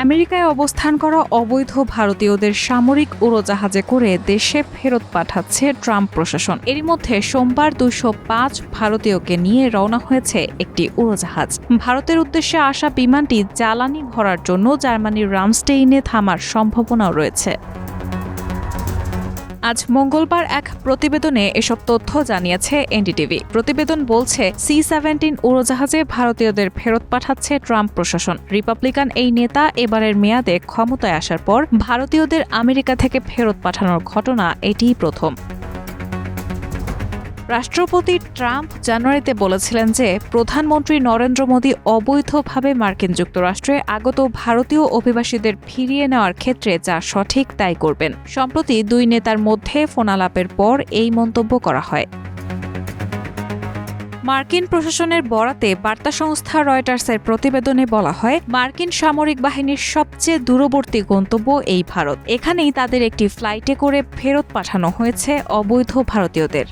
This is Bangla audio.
আমেরিকায় অবস্থান করা অবৈধ ভারতীয়দের সামরিক উড়োজাহাজে করে দেশে ফেরত পাঠাচ্ছে ট্রাম্প প্রশাসন। এরই মধ্যে সোমবার 205 ভারতীয়কে নিয়ে রওনা হয়েছে একটি উড়োজাহাজ। ভারতের উদ্দেশ্যে আসা বিমানটি জ্বালানি ভরার জন্য জার্মানির রামস্টেইনে থামার সম্ভাবনাও রয়েছে। আজ মঙ্গলবার এক প্রতিবেদনে এসব তথ্য জানিয়েছে এনডিটিভি। প্রতিবেদন বলছে, C-17 উড়োজাহাজে ভারতীয়দের ফেরত পাঠাচ্ছে ট্রাম্প প্রশাসন। রিপাবলিকান এই নেতা এবারের মেয়াদে ক্ষমতায় আসার পর ভারতীয়দের আমেরিকা থেকে ফেরত পাঠানোর ঘটনা এটিই প্রথম। রাষ্ট্রপতি ট্রাম্প জানুয়ারিতে বলেছিলেন যে প্রধানমন্ত্রী নরেন্দ্র মোদী অবৈধভাবে মার্কিন যুক্তরাষ্ট্রে আগত ভারতীয় অভিবাসীদের ফিরিয়ে নেওয়ার ক্ষেত্রে যা সঠিক তাই করবেন। সম্প্রতি দুই নেতার মধ্যে ফোনালাপের পর এই মন্তব্য করা হয়। মার্কিন প্রশাসনের বরাতে বার্তা সংস্থা রয়টার্সের প্রতিবেদনে বলা হয়, মার্কিন সামরিক বাহিনীর সবচেয়ে দূরবর্তী গন্তব্য এই ভারত। এখানেই তাদের একটি ফ্লাইটে করে ফেরত পাঠানো হয়েছে অবৈধ ভারতীয়দের।